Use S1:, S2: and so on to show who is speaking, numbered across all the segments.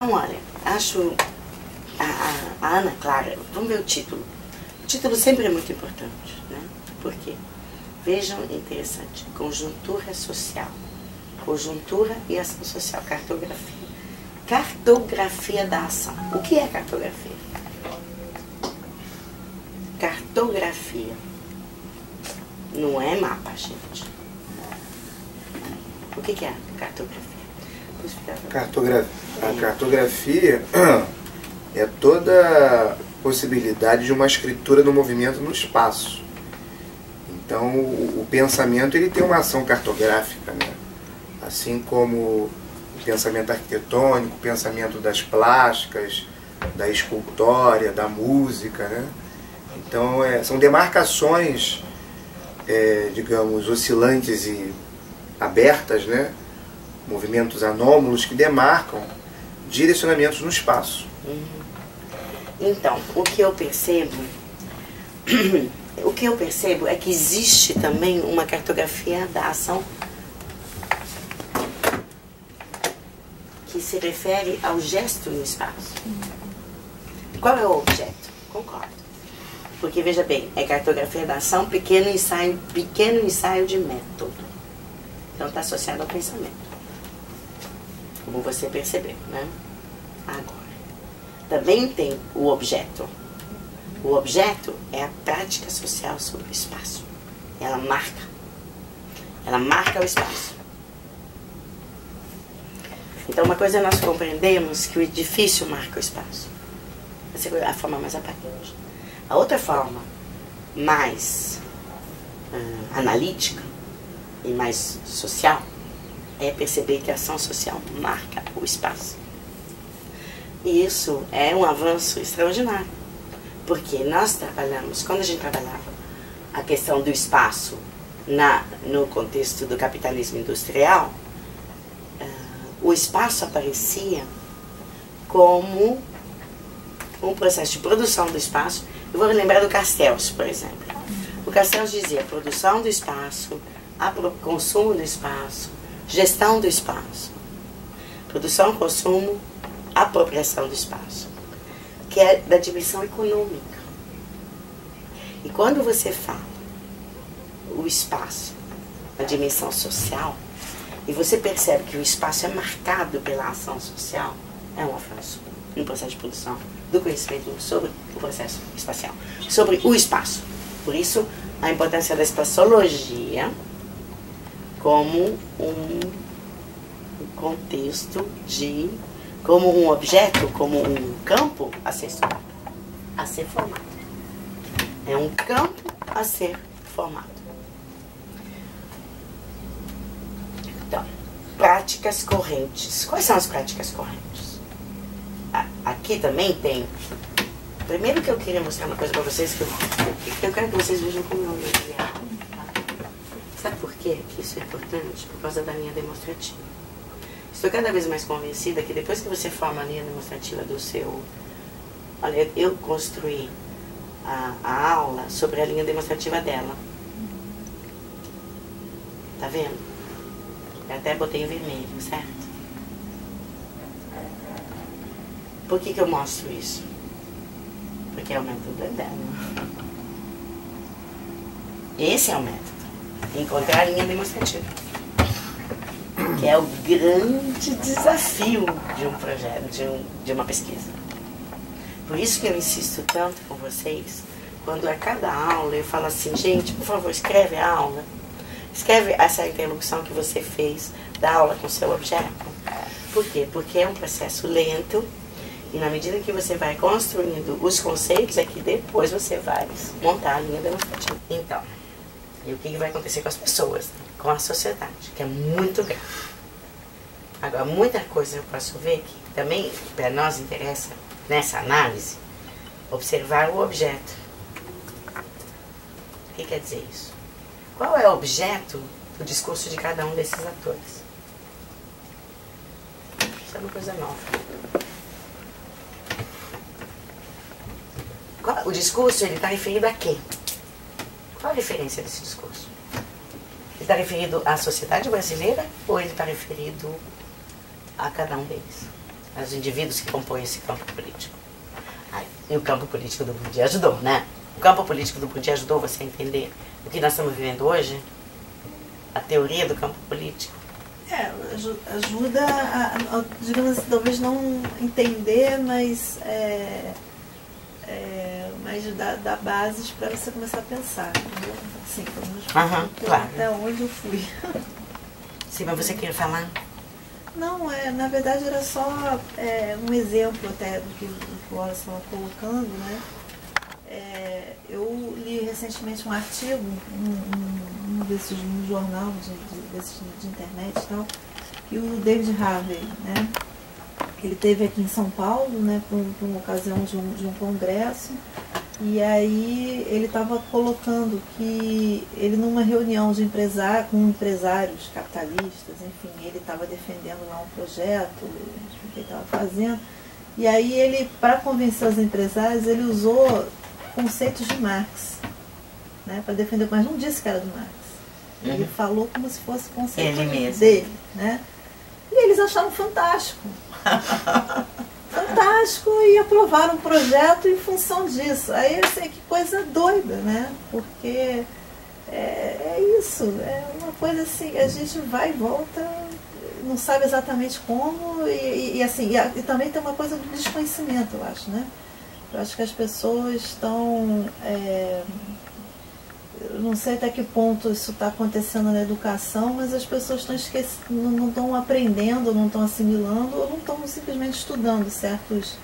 S1: Então, olha, acho a Ana Clara, vamos ver o título. O título sempre é muito importante, né? Por quê? Vejam, interessante, conjuntura social. Conjuntura e ação social, cartografia. Cartografia da ação. O que é cartografia? Cartografia não é mapa, gente. O que é cartografia?
S2: A cartografia é toda a possibilidade de uma escritura do movimento no espaço. Então, o pensamento ele tem uma ação cartográfica, né? Assim como o pensamento arquitetônico, o pensamento das plásticas, da escultória, da música, né? Então, são demarcações, digamos, oscilantes e abertas, né? Movimentos anômalos que demarcam direcionamentos no espaço.
S1: Então, o que eu percebo é que existe também uma cartografia da ação que se refere ao gesto no espaço. Qual é o objeto? Concordo. Porque, veja bem, é cartografia da ação, pequeno ensaio de método. Então, está associado ao pensamento. Como você percebeu, né? Agora, também tem o objeto. O objeto é a prática social sobre o espaço. Ela marca o espaço. Então, uma coisa nós compreendemos que o edifício marca o espaço. Essa é a forma mais aparente. A outra forma, mais analítica e mais social, é perceber que a ação social marca o espaço. E isso é um avanço extraordinário. Porque nós trabalhamos, quando a gente trabalhava a questão do espaço no contexto do capitalismo industrial, o espaço aparecia como um processo de produção do espaço. Eu vou lembrar do Castells, por exemplo. O Castells dizia produção do espaço, consumo do espaço, gestão do espaço. Produção, consumo, apropriação do espaço, que é da dimensão econômica. E quando você fala o espaço na dimensão social, e você percebe que o espaço é marcado pela ação social, é um avanço no processo de produção do conhecimento sobre o processo espacial, sobre o espaço. Por isso, a importância da espaciologia como um contexto como um objeto, como um campo a ser estudado, a ser formado. É um campo a ser formado. Então, práticas correntes. Quais são as práticas correntes? Aqui também tem... Primeiro que eu queria mostrar uma coisa para vocês, que eu quero que vocês vejam como eu leio. Sabe por quê que isso é importante? Por causa da linha demonstrativa. Estou cada vez mais convencida que depois que você forma a linha demonstrativa do seu... Olha, eu construí a aula sobre a linha demonstrativa dela. Tá vendo? Eu até botei em vermelho, certo? Por que eu mostro isso? Porque é o método dela. Esse é o método. Encontrar a linha demonstrativa. Que é o grande desafio de um projeto, de uma pesquisa. Por isso que eu insisto tanto com vocês, quando a cada aula eu falo assim, gente, por favor, escreve a aula. Escreve essa interlocução que você fez da aula com o seu objeto. Por quê? Porque é um processo lento e na medida que você vai construindo os conceitos é que depois você vai montar a linha demonstrativa. Então, e o que vai acontecer com as pessoas, com a sociedade, que é muito grave. Agora, muita coisa eu posso ver que também para nós interessa, nessa análise, observar o objeto. O que quer dizer isso? Qual é o objeto do discurso de cada um desses atores? Isso é uma coisa nova. O discurso, ele está referido a quem? Qual a referência desse discurso? Ele está referido à sociedade brasileira ou ele está referido a cada um deles? os indivíduos que compõem esse campo político. E o campo político do Bourdieu ajudou, né? O campo político do Bourdieu ajudou você a entender o que nós estamos vivendo hoje? A teoria do campo político?
S3: Ajuda a, digamos assim, talvez não entender, mas dá bases para você começar a pensar, entendeu? Assim, pelo menos
S1: claro.
S3: Até onde eu fui.
S1: Sim, mas você queria falar?
S3: Não, na verdade era só um exemplo até do que o Wallace estava colocando, né? Eu li recentemente um artigo, num jornal de internet e tal, que o David Harvey, né? Ele esteve aqui em São Paulo, né, por uma ocasião de um congresso, e aí ele estava colocando que ele, numa reunião com empresários capitalistas, enfim, ele estava defendendo lá um projeto que ele estava fazendo, e aí ele, para convencer os empresários, ele usou conceitos de Marx, né, para defender, mas não disse que era do Marx. Ele falou como se fosse conceito dele, né? E eles acharam fantástico. Fantástico, e aprovaram um projeto em função disso. Aí, assim, que coisa doida, né? Porque é isso, é uma coisa assim, a gente vai e volta, não sabe exatamente como, e também tem uma coisa do desconhecimento, eu acho, né? Eu acho que as pessoas estão... eu não sei até que ponto isso está acontecendo na educação, mas as pessoas estão não estão aprendendo, não estão assimilando, ou não estão simplesmente estudando certos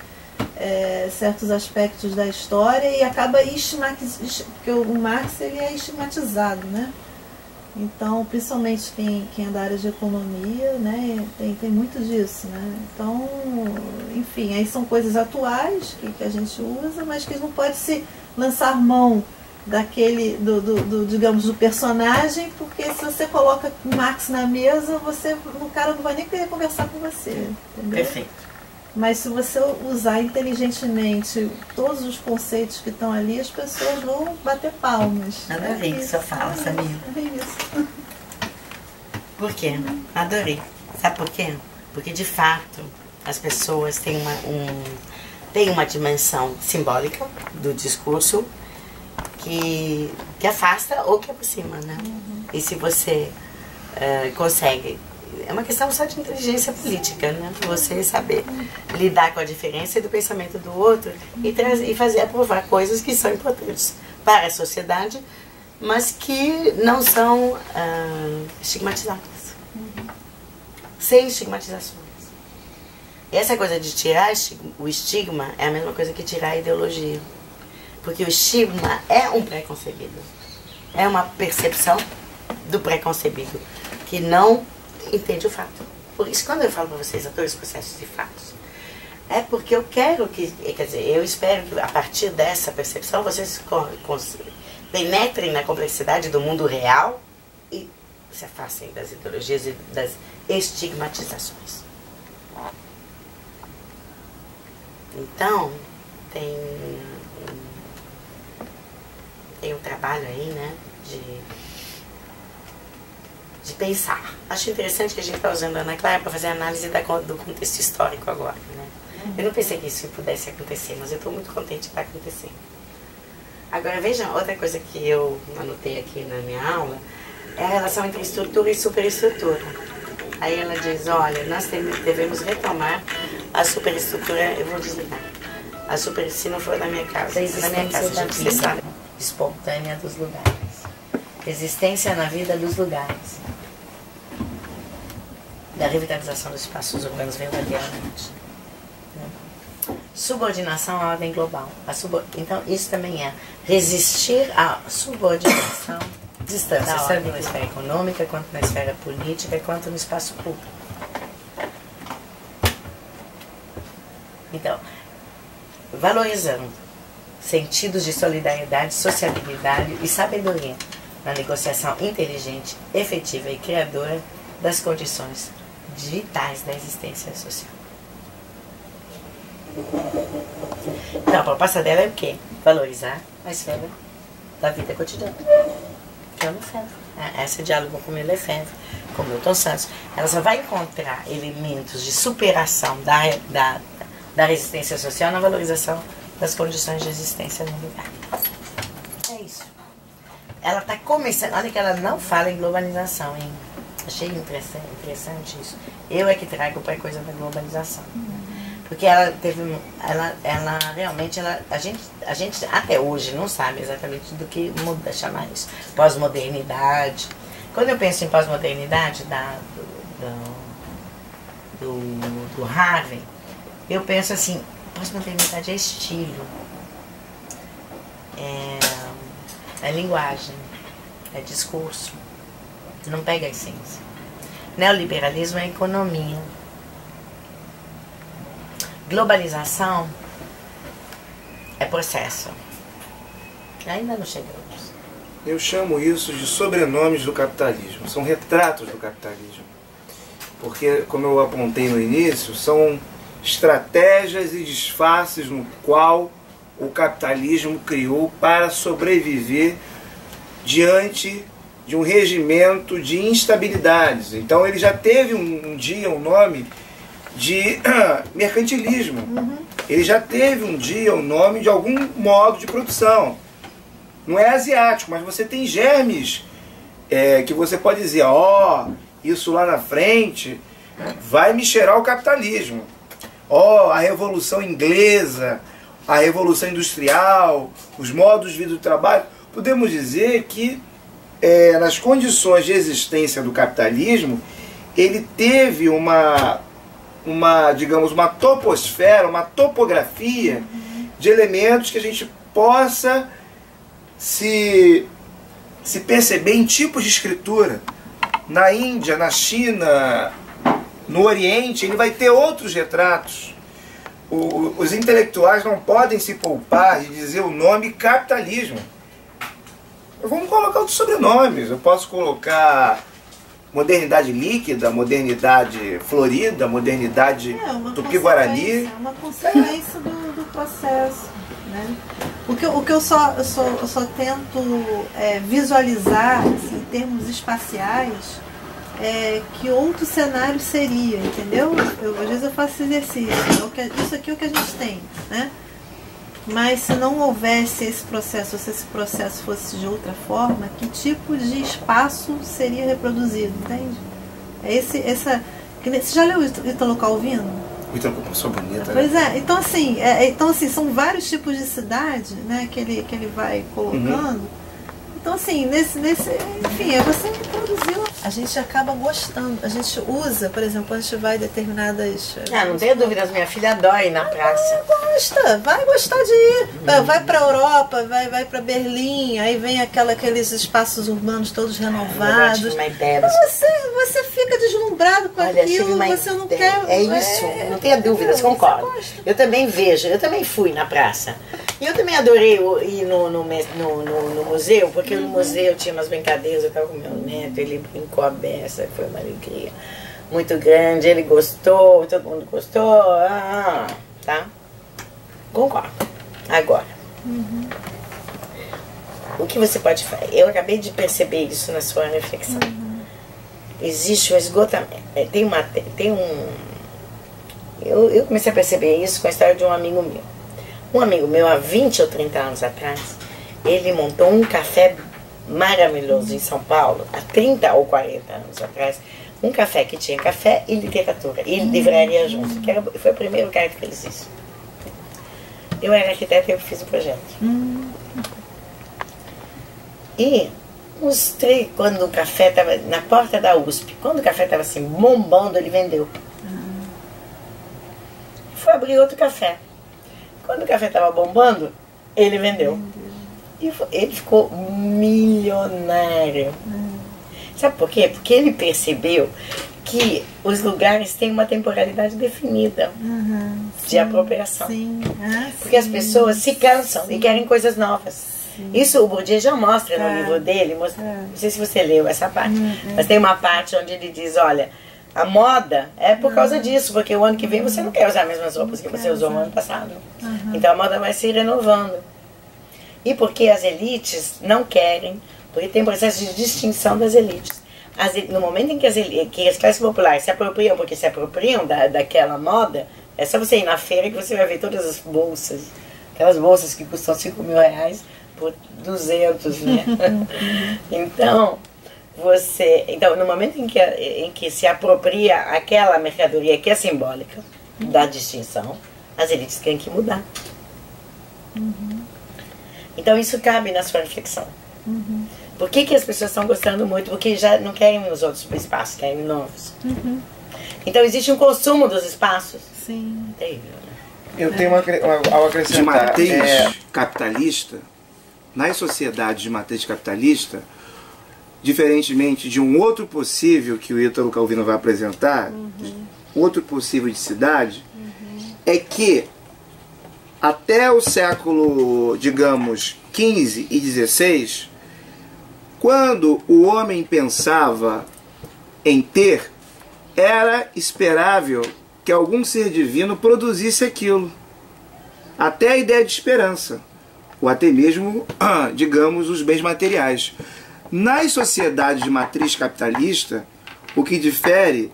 S3: aspectos da história, e acaba porque o Marx ele é estigmatizado, né? Então, principalmente quem é da área de economia, né, tem muito disso, né? Então, enfim, aí são coisas atuais que a gente usa, mas que não pode se lançar mão daquele, digamos, do personagem, porque se você coloca o Marx na mesa, o cara não vai nem querer conversar com você, entendeu?
S1: Perfeito.
S3: Mas se você usar inteligentemente todos os conceitos que estão ali, as pessoas vão bater palmas.
S1: Adorei que você fala, Samir.
S3: É isso.
S1: Por quê? Adorei. Sabe por quê? Porque, de fato, as pessoas têm uma dimensão simbólica do discurso que afasta ou que aproxima, né? E se você consegue... É uma questão só de inteligência política, né? Você saber lidar com a diferença do pensamento do outro e fazer aprovar coisas que são importantes para a sociedade, mas que não são estigmatizadas. Sem estigmatizações. E essa coisa de tirar o estigma é a mesma coisa que tirar a ideologia. Porque o estigma é um preconcebido. É uma percepção do preconcebido que não entende o fato. Por isso, quando eu falo para vocês, dois processos de fatos, é porque eu quero quer dizer, eu espero que a partir dessa percepção vocês penetrem na complexidade do mundo real e se afastem das ideologias e das estigmatizações. Então, tem um trabalho aí, né, de pensar. Acho interessante que a gente está usando a Ana Clara para fazer análise do contexto histórico agora, né? Eu não pensei que isso pudesse acontecer, mas eu estou muito contente que está acontecendo. Agora, vejam, outra coisa que eu anotei aqui na minha aula é a relação entre estrutura e superestrutura. Aí ela diz, olha, nós devemos retomar a superestrutura, eu vou desligar. Se não for na minha casa, na minha casa, a gente sabe. Espontânea dos lugares. Existência na vida dos lugares. Da revitalização dos espaços urbanos verdadeiramente. Subordinação à ordem global. Então, isso também é resistir à subordinação. Distância, tanto na esfera econômica, quanto na esfera política, quanto no espaço público. Então, valorizando sentidos de solidariedade, sociabilidade e sabedoria na negociação inteligente, efetiva e criadora das condições vitais da existência social. Então, a proposta dela é o quê? Valorizar a esfera da vida cotidiana. Que é o Lefebvre. Esse diálogo com o Lefebvre, com Milton Santos. ela só vai encontrar elementos de superação da resistência social na valorização das condições de existência no lugar. É isso. Ela está começando, olha que ela não fala em globalização, hein? Achei interessante isso. Eu é que trago para a coisa da globalização. Porque ela teve, ela realmente, a gente até hoje não sabe exatamente do que chamar isso. Pós-modernidade. Quando eu penso em pós-modernidade do Harvey, eu penso assim, pós-modernidade é estilo, é linguagem, é discurso, não pega a essência. Neoliberalismo é economia. Globalização é processo. Ainda não chegamos.
S2: Eu chamo isso de sobrenomes do capitalismo, são retratos do capitalismo. Porque, como eu apontei no início, são estratégias e disfarces no qual o capitalismo criou para sobreviver diante de um regimento de instabilidades. Então ele já teve um dia um nome de mercantilismo. Ele já teve um dia o nome de algum modo de produção. Não é asiático, mas você tem germes que você pode dizer, ó, isso lá na frente vai me cheirar o capitalismo. Ó, a Revolução Inglesa, a Revolução Industrial, os modos de vida do trabalho. Podemos dizer que nas condições de existência do capitalismo, ele teve digamos, uma toposfera, uma topografia de elementos que a gente possa se perceber em tipos de escritura. Na Índia, na China, no Oriente, ele vai ter outros retratos. Os intelectuais não podem se poupar de dizer o nome capitalismo. Vamos colocar outros sobrenomes. Eu posso colocar modernidade líquida, modernidade florida, modernidade tupi-guarani.
S3: É uma consequência do processo, né? O que eu só tento visualizar assim, em termos espaciais que outro cenário seria, entendeu? Às vezes eu faço esse exercício, isso aqui é o que a gente tem, né? Mas se não houvesse esse processo, se esse processo fosse de outra forma, que tipo de espaço seria reproduzido, entende? Você já leu o Ítalo Calvino?
S2: O Ítalo Calvino é bonita,
S3: pois né? Então assim, são vários tipos de cidade, né, que ele vai colocando. Então assim, enfim, você reproduziu. A gente acaba gostando, a gente usa, por exemplo, quando a gente vai em determinadas...
S1: não tenho dúvidas, minha filha adora ir na praça.
S3: Vai gostar de ir. Vai pra Europa, vai pra Berlim, aí vem aqueles espaços urbanos todos renovados.
S1: Uma ideia.
S3: Você fica deslumbrado com aquilo, você não quer...
S1: É isso, não tenha dúvidas, concordo. Eu também vejo, eu também fui na praça. E eu também adorei ir no museu, porque no museu tinha umas brincadeiras, eu estava com meu neto, ele brincou a beça, foi uma alegria muito grande, ele gostou, todo mundo gostou, tá? Concordo. Agora, o que você pode fazer? Eu acabei de perceber isso na sua reflexão. Existe um esgotamento, eu comecei a perceber isso com a história de um amigo meu. Um amigo meu, há 20 ou 30 anos atrás, ele montou um café maravilhoso em São Paulo, há 30 ou 40 anos atrás, um café que tinha café e literatura, e livraria junto, foi o primeiro cara que fez isso. Eu era arquiteta e eu fiz o projeto. E quando o café estava na porta da USP, quando o café estava assim, bombando, ele vendeu. Foi abrir outro café. Quando o café estava bombando, ele vendeu. E ele ficou milionário. Sabe por quê? Porque ele percebeu que os lugares têm uma temporalidade definida de apropriação. Porque as pessoas se cansam e querem coisas novas. Isso o Bourdieu já mostra no livro dele. Não sei se você leu essa parte, mas tem uma parte onde ele diz, olha, a moda é por causa disso, porque o ano que vem você não quer usar as mesmas roupas que você usou no ano passado. Então a moda vai se renovando. E porque as elites não querem, porque tem processo de distinção das elites. no momento em que as classes populares se apropriam, porque se apropriam daquela moda, é só você ir na feira que você vai ver todas as bolsas, aquelas bolsas que custam 5 mil reais por 200, né? Então, no momento em que se apropria aquela mercadoria que é simbólica da distinção, as elites têm que mudar. Então isso cabe na sua reflexão. Por que as pessoas estão gostando muito? Porque já não querem os outros espaços, querem novos. Então existe um consumo dos espaços.
S3: Sim.
S1: Terrível, né?
S2: Eu tenho algo a acrescentar.
S4: De matriz capitalista, nas sociedades de matriz capitalista, diferentemente de um outro possível que o Ítalo Calvino vai apresentar, outro possível de cidade, é que até o século, digamos, XV e XVI, quando o homem pensava em ter, era esperável que algum ser divino produzisse aquilo. Até a ideia de esperança, ou até mesmo, digamos, os bens materiais. Nas sociedades de matriz capitalista, o que difere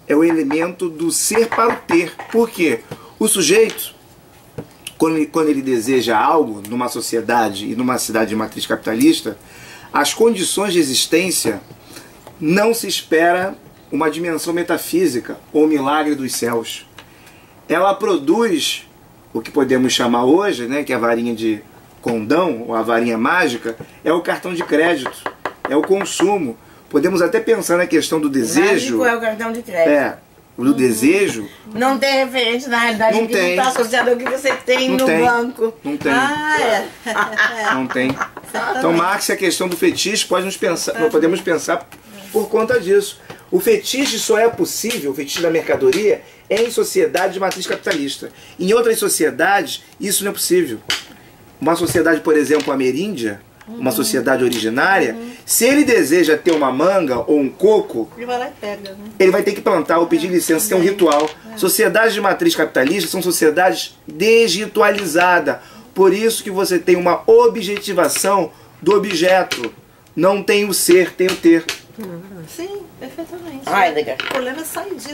S4: é o elemento do ser para o ter. Por quê? O sujeito, quando ele deseja algo numa sociedade e numa cidade de matriz capitalista, as condições de existência não se espera uma dimensão metafísica ou milagre dos céus. Ela produz o que podemos chamar hoje, né, que é a varinha de condão, ou a varinha mágica, é o cartão de crédito, é o consumo. Podemos até pensar na questão do desejo.
S1: Mágico é o cartão de crédito.
S4: Do desejo.
S1: Não tem referência, na realidade,
S4: Não
S1: que
S4: tem.
S1: não está associado ao que você tem
S4: Não
S1: no
S4: tem.
S1: banco.
S4: Não tem. Não tem.
S3: Certamente.
S4: Então, Marx, a questão do fetiche, podemos pensar por conta disso. O fetiche só é possível, o fetiche da mercadoria, é em sociedade de matriz capitalista. Em outras sociedades, isso não é possível. Uma sociedade, por exemplo, ameríndia, uma sociedade originária, se ele deseja ter uma manga ou um coco,
S3: Ele vai lá e pega, né?
S4: ele vai ter que plantar ou pedir licença, tem um ritual. Sociedades de matriz capitalista são sociedades desritualizadas. Por isso que você tem uma objetivação do objeto. Não tem o ser, tem o ter.
S3: Sim, perfeitamente.
S1: Heidegger.
S3: O problema é sair disso.